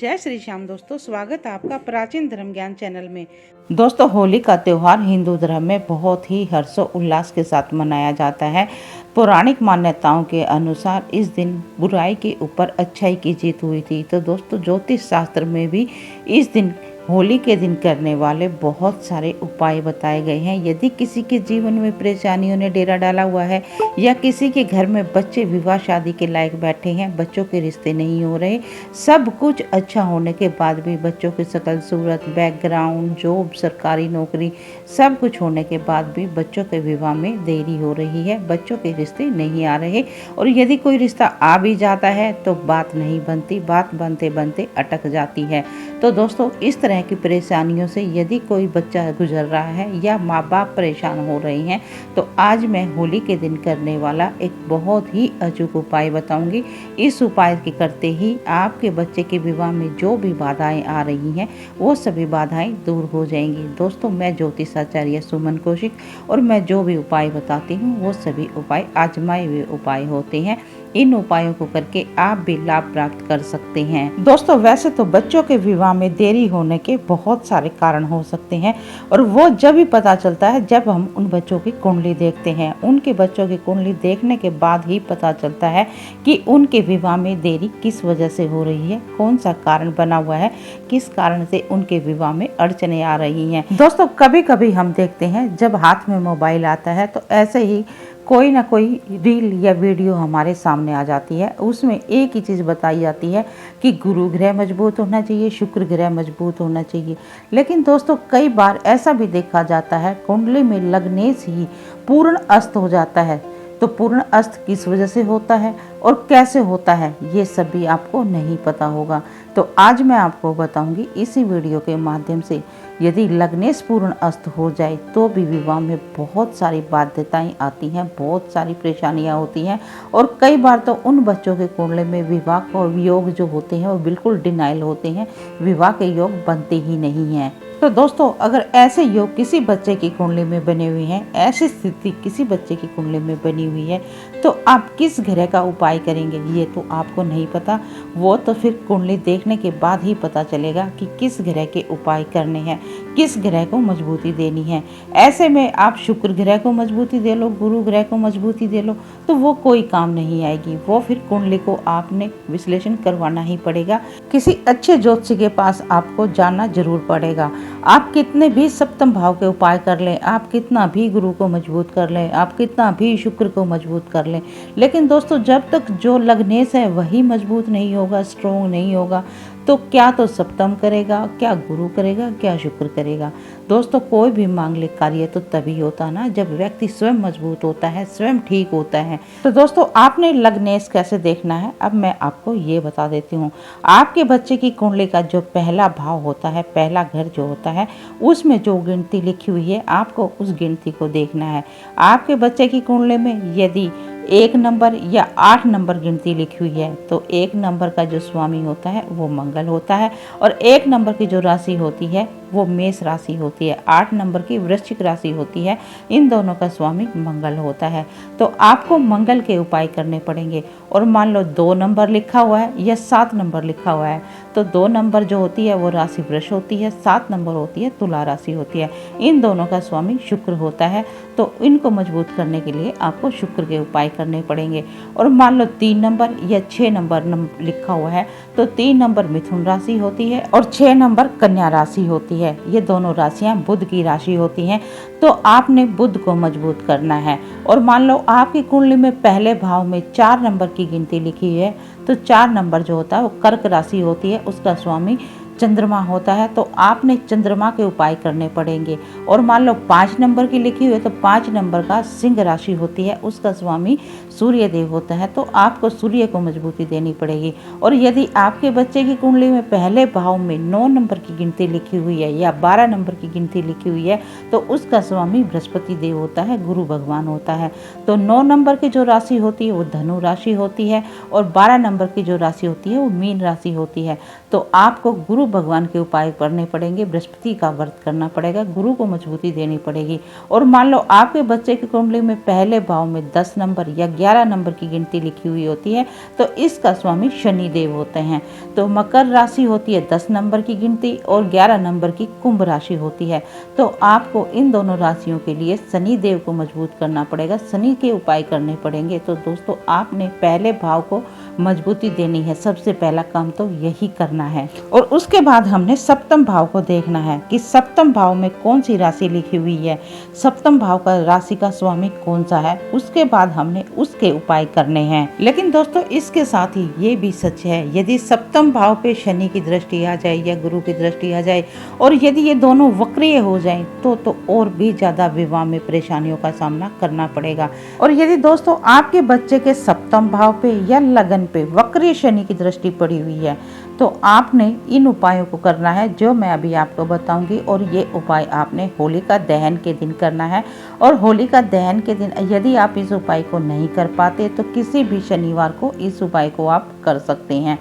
जय श्री श्याम दोस्तों, स्वागत है आपका प्राचीन धर्म ज्ञान चैनल में। दोस्तों, होली का त्यौहार हिंदू धर्म में बहुत ही हर्षोल्लास के साथ मनाया जाता है। पौराणिक मान्यताओं के अनुसार इस दिन बुराई के ऊपर अच्छाई की जीत हुई थी। तो दोस्तों, ज्योतिष शास्त्र में भी इस दिन होली के दिन करने वाले बहुत सारे उपाय बताए गए हैं। यदि किसी के जीवन में परेशानियों ने डेरा डाला हुआ है या किसी के घर में बच्चे विवाह शादी के लायक बैठे हैं, बच्चों के रिश्ते नहीं हो रहे, सब कुछ अच्छा होने के बाद भी बच्चों की शकल सूरत, बैकग्राउंड, जॉब, सरकारी नौकरी, सब कुछ होने के बाद भी बच्चों के विवाह में देरी हो रही है, बच्चों के रिश्ते नहीं आ रहे, और यदि कोई रिश्ता आ भी जाता है तो बात नहीं बनती, बात बनते बनते अटक जाती है। तो दोस्तों, इस तरह की परेशानियों से यदि कोई बच्चा गुजर रहा है या माँ बाप परेशान हो रहे हैं, तो आज मैं होली के दिन करने वाला एक बहुत ही अचूक उपाय बताऊंगी। इस उपाय के करते ही आपके बच्चे के विवाह में जो भी बाधाएं आ रही हैं, वो सभी बाधाएं दूर हो जाएंगी। दोस्तों, मैं ज्योतिष आचार्य सुमन कौशिक, और मैं जो भी उपाय बताती हूँ वो सभी उपाय आजमाए हुए उपाय होते हैं। इन उपायों को करके आप भी लाभ प्राप्त कर सकते हैं। दोस्तों, वैसे तो बच्चों के विवाह में देरी होने के बहुत सारे कारण हो सकते हैं, और वो जब भी पता चलता है जब हम उन बच्चों की कुंडली देखते हैं। उनके बच्चों की कुंडली देखने के बाद ही पता चलता है कि उनके विवाह में देरी किस वजह से हो रही है, कौन सा कारण बना हुआ है, किस कारण से उनके विवाह में अड़चने आ रही हैं। दोस्तों, कभी कभी हम देखते हैं जब हाथ में मोबाइल आता है तो ऐसे ही कोई ना कोई रील या वीडियो हमारे सामने आ जाती है। उसमें एक ही चीज़ बताई जाती है कि गुरु ग्रह मजबूत होना चाहिए, शुक्र ग्रह मजबूत होना चाहिए। लेकिन दोस्तों, कई बार ऐसा भी देखा जाता है कुंडली में लगने से ही पूर्ण अस्त हो जाता है। तो पूर्ण अस्त किस वजह से होता है और कैसे होता है, ये सब भी आपको नहीं पता होगा। तो आज मैं आपको बताऊंगी इसी वीडियो के माध्यम से। यदि लग्नेश पूर्ण अस्त हो जाए तो भी विवाह में बहुत सारी बाध्यताएं आती हैं, बहुत सारी परेशानियां होती हैं, और कई बार तो उन बच्चों के कुंडली में विवाह को योग जो होते हैं वो बिल्कुल डिनाइल होते हैं, विवाह के योग बनते ही नहीं हैं। तो दोस्तों, अगर ऐसे योग किसी बच्चे की कुंडली में बने हुए हैं, ऐसी स्थिति किसी बच्चे की कुंडली में बनी हुई है, तो आप किस ग्रह का उपाय करेंगे ये तो आपको नहीं पता। वो तो फिर कुंडली देखने के बाद ही पता चलेगा कि किस ग्रह के उपाय करने हैं, किस ग्रह को मजबूती देनी है। ऐसे में आप शुक्र ग्रह को मजबूती दे लो, गुरु ग्रह को मजबूती दे लो, तो वो कोई काम नहीं आएगी। वो फिर कुंडली को आपने विश्लेषण करवाना ही पड़ेगा, किसी अच्छे ज्योतिषी के पास आपको जाना जरूर पड़ेगा। आप कितने भी सप्तम भाव के उपाय कर लें, आप कितना भी गुरु को मजबूत कर लें, आप कितना भी शुक्र को मजबूत कर लें, लेकिन दोस्तों, जब तक जो लग्नेश है वही मजबूत नहीं होगा, स्ट्रोंग नहीं होगा, तो क्या तो सप्तम करेगा, क्या गुरु करेगा, क्या शुक्र करेगा। दोस्तों, कोई भी मांगलिक कार्य तो तभी होता ना जब व्यक्ति स्वयं मजबूत होता है, स्वयं ठीक होता है। तो दोस्तों, आपने लग्नेश कैसे देखना है, अब मैं आपको ये बता देती हूँ। आपके बच्चे की कुंडली का जो पहला भाव होता है, पहला घर जो होता है, उसमें जो गिनती लिखी हुई है, आपको उस गिनती को देखना है। आपके बच्चे की कुंडली में यदि 1 नंबर या 8 नंबर गिनती लिखी हुई है, तो 1 नंबर का जो स्वामी होता है वो मंगल होता है, और 1 नंबर की जो राशि होती है वो मेष राशि होती है, 8 नंबर की वृश्चिक राशि होती है। इन दोनों का स्वामी मंगल होता है। तो आपको मंगल के उपाय करने पड़ेंगे। और मान लो 2 नंबर लिखा हुआ है या 7 नंबर लिखा हुआ है, तो 2 नंबर जो होती है वो राशि वृष होती है, 7 नंबर होती है तुला राशि होती है। इन दोनों का स्वामी शुक्र होता है। तो इनको मजबूत करने के लिए आपको शुक्र के उपाय करने पड़ेंगे। और मान लो 3 नंबर या 6 नंबर लिखा हुआ है, तो 3 नंबर मिथुन राशि होती है और 6 नंबर कन्या राशि होती है। ये दोनों राशियां बुध की राशि होती हैं। तो आपने बुध को मजबूत करना है। और मान लो आपकी कुंडली में पहले भाव में 4 नंबर की गिनती लिखी है, तो 4 नंबर जो होता है वो कर्क राशि होती है, उसका स्वामी चंद्रमा होता है। तो आपने चंद्रमा के उपाय करने पड़ेंगे। और मान लो 5 नंबर की लिखी हुई है, तो 5 नंबर का सिंह राशि होती है, उसका स्वामी सूर्य देव होता है। तो आपको सूर्य को मजबूती देनी पड़ेगी। और यदि आपके बच्चे की कुंडली में पहले भाव में 9 नंबर की गिनती लिखी हुई है या 12 नंबर की गिनती लिखी हुई है, तो उसका स्वामी बृहस्पति देव होता है, गुरु भगवान होता है। तो 9 नंबर की जो राशि होती है वो धनु राशि होती है, और 12 नंबर की जो राशि होती है वो मीन राशि होती है। तो आपको गुरु भगवान के उपाय करने पड़ेंगे, बृहस्पति का व्रत करना पड़ेगा, गुरु को मजबूती देनी पड़ेगी। और मान लो आपके बच्चे की कुंडली में पहले भाव में 10 नंबर या 11 नंबर की गिनती लिखी हुई होती है तो इसका स्वामी शनि देव होते हैं। तो मकर राशि होती है 10 नंबर की गिनती और 11 नंबर की कुंभ राशि होती है। तो आपको इन दोनों राशियों के लिए शनि देव को मजबूत करना पड़ेगा, शनि के उपाय करने पड़ेंगे। तो दोस्तों आपने पहले भाव को मजबूती देनी है, सबसे पहला काम तो यही करना है। और उसके बाद हमने सप्तम भाव को देखना है कि सप्तम भाव में कौन सी राशि लिखी हुई है, सप्तम भाव का राशि का स्वामी कौन सा है, उसके बाद हमने उसके उपाय करने हैं। लेकिन दोस्तों इसके साथ ही ये भी सच है, यदि सप्तम भाव पे शनि की दृष्टि आ जाए या गुरु की दृष्टि आ जाए और यदि ये दोनों वक्रीय हो जाएं तो और भी ज्यादा विवाह में परेशानियों का सामना करना पड़ेगा। और यदि दोस्तों आपके बच्चे के सप्तम भाव पे या लगन पे वक्रीय शनि की दृष्टि पड़ी हुई है तो आपने इन उपायों को करना है जो मैं अभी आपको बताऊंगी। और ये उपाय आपने होलिका दहन के दिन करना है। और होलिका दहन के दिन यदि आप इस उपाय को नहीं कर पाते तो किसी भी शनिवार को इस उपाय को आप कर सकते हैं।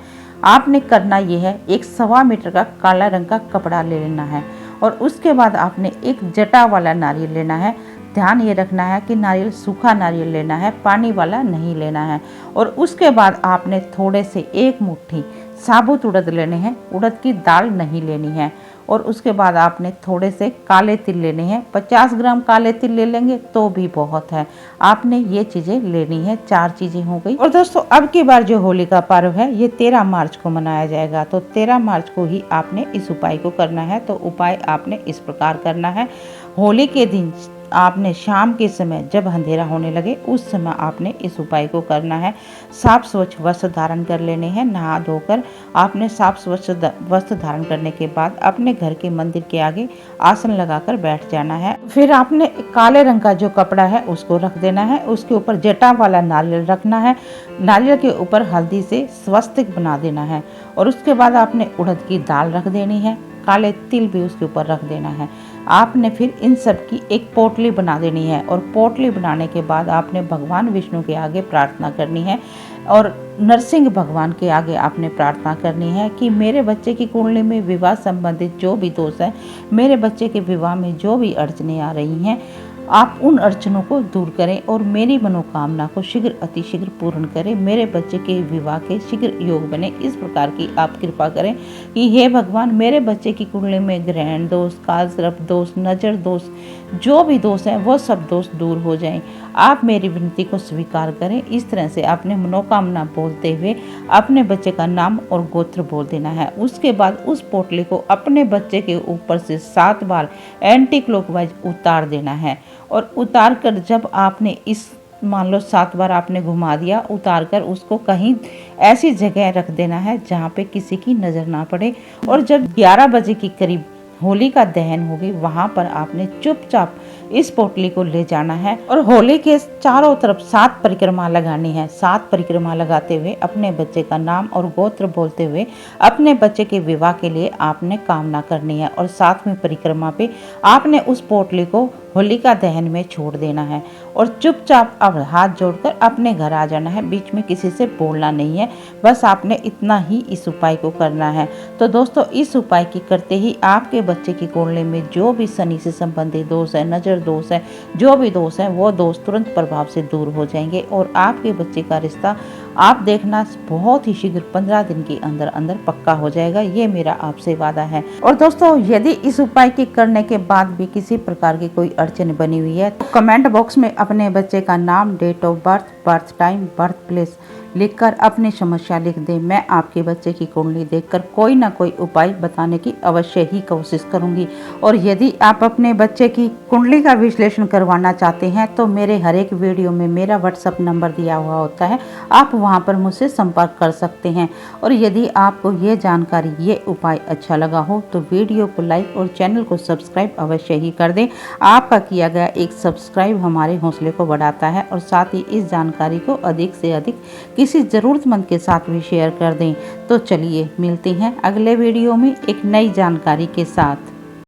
आपने करना ये है, 1.25 मीटर का काला रंग का कपड़ा ले लेना है और उसके बाद आपने एक जटा वाला नारियल लेना है। ध्यान ये रखना है कि नारियल सूखा नारियल लेना है, पानी वाला नहीं लेना है। और उसके बाद आपने थोड़े से 1 मुट्ठी साबुत उड़द लेने हैं, उड़द की दाल नहीं लेनी है। और उसके बाद आपने थोड़े से काले तिल लेने हैं, 50 ग्राम काले तिल ले लेंगे तो भी बहुत है। आपने ये चीज़ें लेनी है, 4 चीज़ें हो गई। और दोस्तों अब की बार जो होली का पर्व है ये 13 मार्च को मनाया जाएगा, तो 13 मार्च को ही आपने इस उपाय को करना है। तो उपाय आपने इस प्रकार करना है, होली के दिन आपने शाम के समय जब अंधेरा होने लगे उस समय आपने इस उपाय को करना है। साफ स्वच्छ वस्त्र धारण कर लेने हैं, नहा धोकर आपने साफ स्वच्छ वस्त्र धारण करने के बाद अपने घर के मंदिर के आगे आसन लगाकर बैठ जाना है। फिर आपने काले रंग का जो कपड़ा है उसको रख देना है, उसके ऊपर जटा वाला नारियल रखना है, नारियल के ऊपर हल्दी से स्वस्तिक बना देना है। और उसके बाद आपने उड़द की दाल रख देनी है, काले तिल भी उसके ऊपर रख देना है। आपने फिर इन सब की एक पोटली बना देनी है और पोटली बनाने के बाद आपने भगवान विष्णु के आगे प्रार्थना करनी है और नरसिंह भगवान के आगे आपने प्रार्थना करनी है कि मेरे बच्चे की कुंडली में विवाह संबंधित जो भी दोष है, मेरे बच्चे के विवाह में जो भी अड़चने आ रही हैं, आप उन अड़चनों को दूर करें और मेरी मनोकामना को शीघ्र अतिशीघ्र पूर्ण करें, मेरे बच्चे के विवाह के शीघ्र योग बने, इस प्रकार की आप कृपा करें कि हे भगवान मेरे बच्चे की कुंडली में ग्रहण दोष, काल सर्प दोष, नजर दोष, जो भी दोष हैं वो सब दोष दूर हो जाएं। आप मेरी विनती को स्वीकार करें। इस तरह से आपने मनोकामना बोलते हुए अपने बच्चे का नाम और गोत्र बोल देना है। उसके बाद उस पोटली को अपने बच्चे के ऊपर से 7 बार एंटी क्लॉकवाइज उतार देना है। और उतार कर जब आपने इस मान लो 7 बार आपने घुमा दिया, उतार कर उसको कहीं ऐसी जगह रख देना है जहाँ पे किसी की नज़र ना पड़े। और जब 11 बजे के करीब होली का दहन होगी वहाँ पर आपने चुपचाप इस पोटली को ले जाना है और होली के चारों तरफ 7 परिक्रमा लगानी है। 7 परिक्रमा लगाते हुए अपने बच्चे का नाम और गोत्र बोलते हुए अपने बच्चे के विवाह के लिए आपने कामना करनी है। और 7वीं परिक्रमा पे आपने उस पोटली को होलिका दहन में छोड़ देना है और चुपचाप अब हाथ जोड़कर अपने घर आ जाना है। बीच में किसी से बोलना नहीं है, बस आपने इतना ही इस उपाय को करना है। तो दोस्तों इस उपाय की करते ही आपके बच्चे की कुंडली में जो भी शनि से संबंधित दोष है, नजर दोष है, जो भी दोष है वो दोष तुरंत प्रभाव से दूर हो जाएंगे और आपके बच्चे का रिश्ता आप देखना बहुत ही शीघ्र 15 दिन के अंदर अंदर पक्का हो जाएगा। ये मेरा आपसे वादा है। और दोस्तों यदि इस उपाय के करने के बाद भी किसी प्रकार की कोई अड़चन बनी हुई है तो कमेंट बॉक्स में अपने बच्चे का नाम, date of birth, birth time, birth place लिखकर अपनी समस्या लिख दें। मैं आपके बच्चे की कुंडली देखकर कोई ना कोई उपाय बताने की अवश्य ही कोशिश करूंगी। और यदि आप अपने बच्चे की कुंडली का विश्लेषण करवाना चाहते हैं तो मेरे हर एक वीडियो में मेरा व्हाट्सएप नंबर दिया हुआ होता है, आप वहां पर मुझसे संपर्क कर सकते हैं। और यदि आपको ये जानकारी, ये उपाय अच्छा लगा हो तो वीडियो को लाइक और चैनल को सब्सक्राइब अवश्य ही कर दें। आपका किया गया एक सब्सक्राइब हमारे हौसले को बढ़ाता है और साथ ही इस जानकारी को अधिक से अधिक किसी ज़रूरतमंद के साथ भी शेयर कर दें। तो चलिए मिलते हैं अगले वीडियो में एक नई जानकारी के साथ।